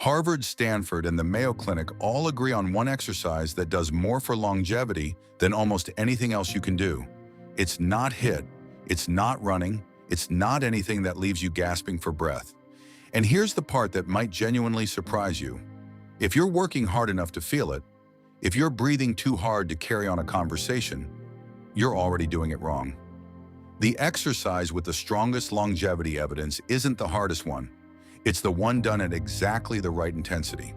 Harvard, Stanford, and the Mayo Clinic all agree on one exercise that does more for longevity than almost anything else you can do. It's not HIIT, it's not running, it's not anything that leaves you gasping for breath. And here's the part that might genuinely surprise you. If you're working hard enough to feel it, if you're breathing too hard to carry on a conversation, you're already doing it wrong. The exercise with the strongest longevity evidence isn't the hardest one. It's the one done at exactly the right intensity.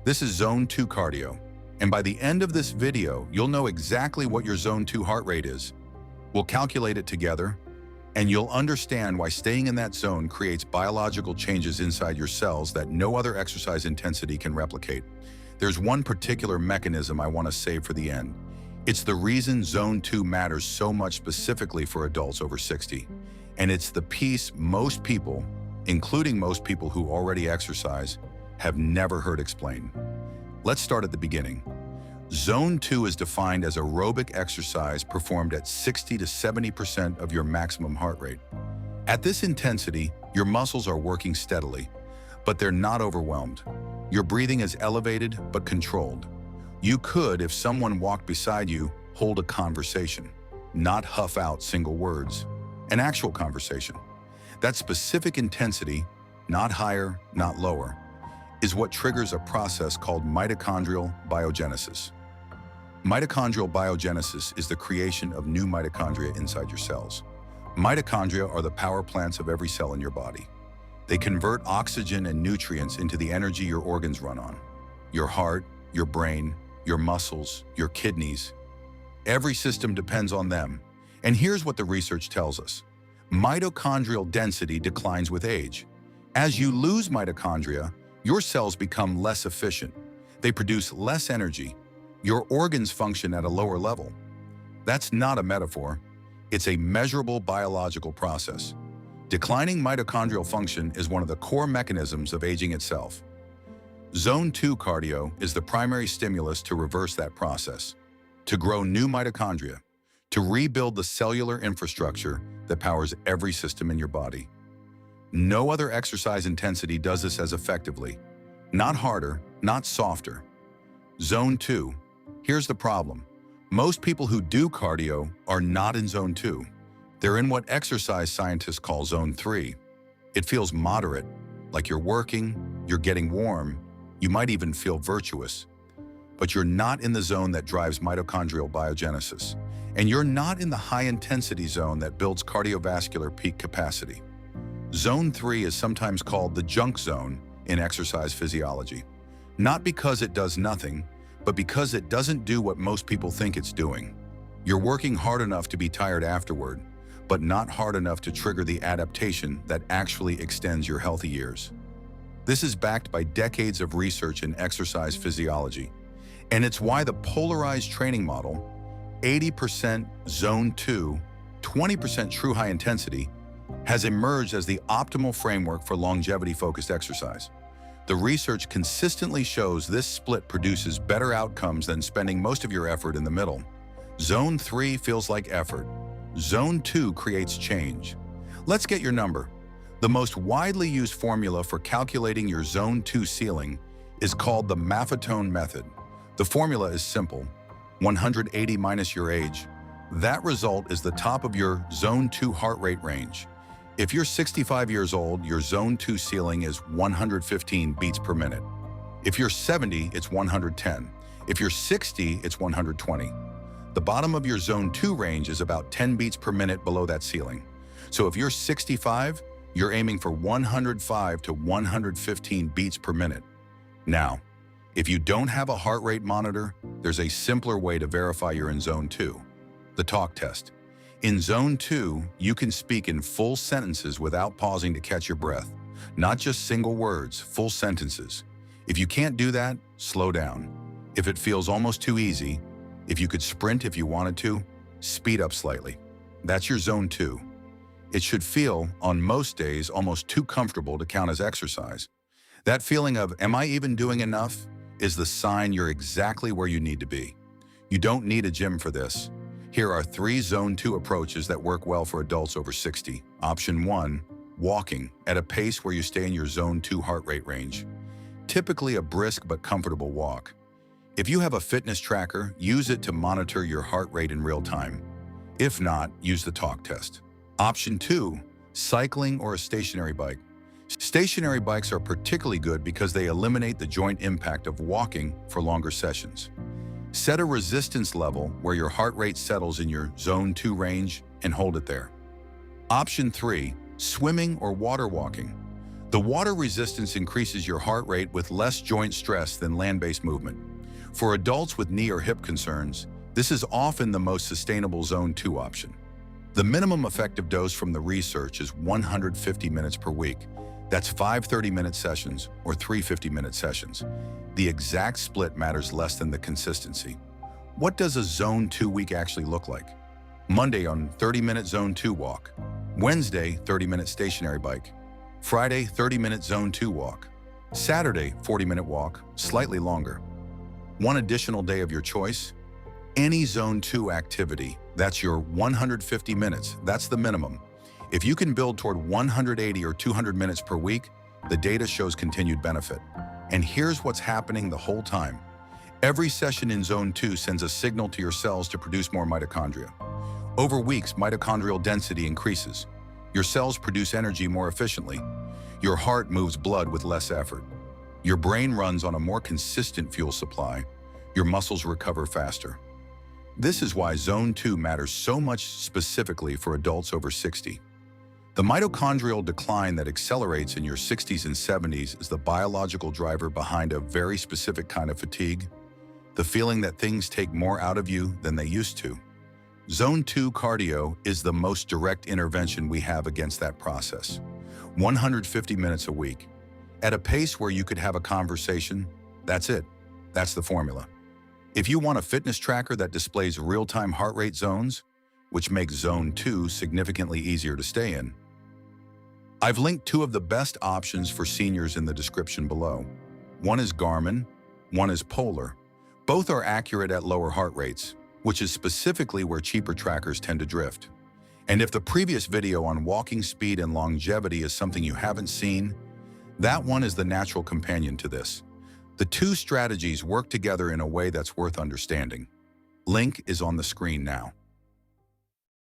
This is Zone 2 cardio, and by the end of this video, you'll know exactly what your Zone 2 heart rate is. We'll calculate it together, and you'll understand why staying in that zone creates biological changes inside your cells that no other exercise intensity can replicate. There's one particular mechanism I want to save for the end. It's the reason Zone 2 matters so much specifically for adults over 60. And it's the piece most people, including most people who already exercise, have never heard explained. Let's start at the beginning. Zone 2 is defined as aerobic exercise performed at 60 to 70% of your maximum heart rate. At this intensity, your muscles are working steadily, but they're not overwhelmed. Your breathing is elevated but controlled. You could, if someone walked beside you, hold a conversation, not huff out single words. An actual conversation. That specific intensity, not higher, not lower, is what triggers a process called mitochondrial biogenesis. Mitochondrial biogenesis is the creation of new mitochondria inside your cells. Mitochondria are the power plants of every cell in your body. They convert oxygen and nutrients into the energy your organs run on. Your heart, your brain, your muscles, your kidneys. Every system depends on them. And here's what the research tells us. Mitochondrial density declines with age. As you lose mitochondria, your cells become less efficient. They produce less energy. Your organs function at a lower level. That's not a metaphor. It's a measurable biological process. Declining mitochondrial function is one of the core mechanisms of aging itself. Zone 2 cardio is the primary stimulus to reverse that process, to grow new mitochondria, to rebuild the cellular infrastructure that powers every system in your body. No other exercise intensity does this as effectively. Not harder, not softer. Zone 2. Here's the problem. Most people who do cardio are not in Zone 2. They're in what exercise scientists call Zone 3. It feels moderate, like you're working, you're getting warm, you might even feel virtuous. But you're not in the zone that drives mitochondrial biogenesis. And you're not in the high-intensity zone that builds cardiovascular peak capacity. Zone 3 is sometimes called the junk zone in exercise physiology. Not because it does nothing, but because it doesn't do what most people think it's doing. You're working hard enough to be tired afterward, but not hard enough to trigger the adaptation that actually extends your healthy years. This is backed by decades of research in exercise physiology, and it's why the polarized training model, 80% Zone 2, 20% true high intensity, has emerged as the optimal framework for longevity-focused exercise. The research consistently shows this split produces better outcomes than spending most of your effort in the middle. Zone 3 feels like effort. Zone 2 creates change. Let's get your number. The most widely used formula for calculating your Zone 2 ceiling is called the Maffetone method. The formula is simple. 180 minus your age. That result is the top of your Zone 2 heart rate range. If you're 65 years old, your Zone 2 ceiling is 115 beats per minute. If you're 70, it's 110. If you're 60, it's 120. The bottom of your Zone 2 range is about 10 beats per minute below that ceiling. So if you're 65, you're aiming for 105 to 115 beats per minute. Now, if you don't have a heart rate monitor, there's a simpler way to verify you're in Zone 2. The talk test. In Zone 2, you can speak in full sentences without pausing to catch your breath. Not just single words, full sentences. If you can't do that, slow down. If it feels almost too easy, if you could sprint if you wanted to, speed up slightly. That's your Zone 2. It should feel, on most days, almost too comfortable to count as exercise. That feeling of, am I even doing enough, is the sign you're exactly where you need to be. You don't need a gym for this. Here are 3 Zone 2 approaches that work well for adults over 60. Option 1, walking at a pace where you stay in your Zone 2 heart rate range. typically a brisk but comfortable walk. If you have a fitness tracker, use it to monitor your heart rate in real time. If not, use the talk test. Option 2, cycling or a stationary bike. Stationary bikes are particularly good because they eliminate the joint impact of walking for longer sessions. Set a resistance level where your heart rate settles in your zone 2 range and hold it there. Option 3, swimming or water walking. The water resistance increases your heart rate with less joint stress than land-based movement. For adults with knee or hip concerns, this is often the most sustainable zone 2 option. The minimum effective dose from the research is 150 minutes per week. That's 5 30-minute sessions or 3 50-minute sessions. The exact split matters less than the consistency. What does a zone 2 week actually look like? Monday on 30-minute zone 2 walk. Wednesday, 30-minute stationary bike. Friday, 30-minute zone 2 walk. Saturday, 40-minute walk, slightly longer. One additional day of your choice? Any zone 2 activity, that's your 150 minutes, that's the minimum. If you can build toward 180 or 200 minutes per week, the data shows continued benefit. And here's what's happening the whole time. Every session in zone 2 sends a signal to your cells to produce more mitochondria. Over weeks, mitochondrial density increases. Your cells produce energy more efficiently. Your heart moves blood with less effort. Your brain runs on a more consistent fuel supply. Your muscles recover faster. This is why zone 2 matters so much specifically for adults over 60. The mitochondrial decline that accelerates in your 60s and 70s is the biological driver behind a very specific kind of fatigue, the feeling that things take more out of you than they used to. Zone 2 cardio is the most direct intervention we have against that process. 150 minutes a week. At a pace where you could have a conversation, that's it. That's the formula. If you want a fitness tracker that displays real-time heart rate zones, which makes zone 2 significantly easier to stay in, I've linked 2 of the best options for seniors in the description below. One is Garmin, one is Polar. Both are accurate at lower heart rates, which is specifically where cheaper trackers tend to drift. And if the previous video on walking speed and longevity is something you haven't seen, that one is the natural companion to this. The 2 strategies work together in a way that's worth understanding. Link is on the screen now.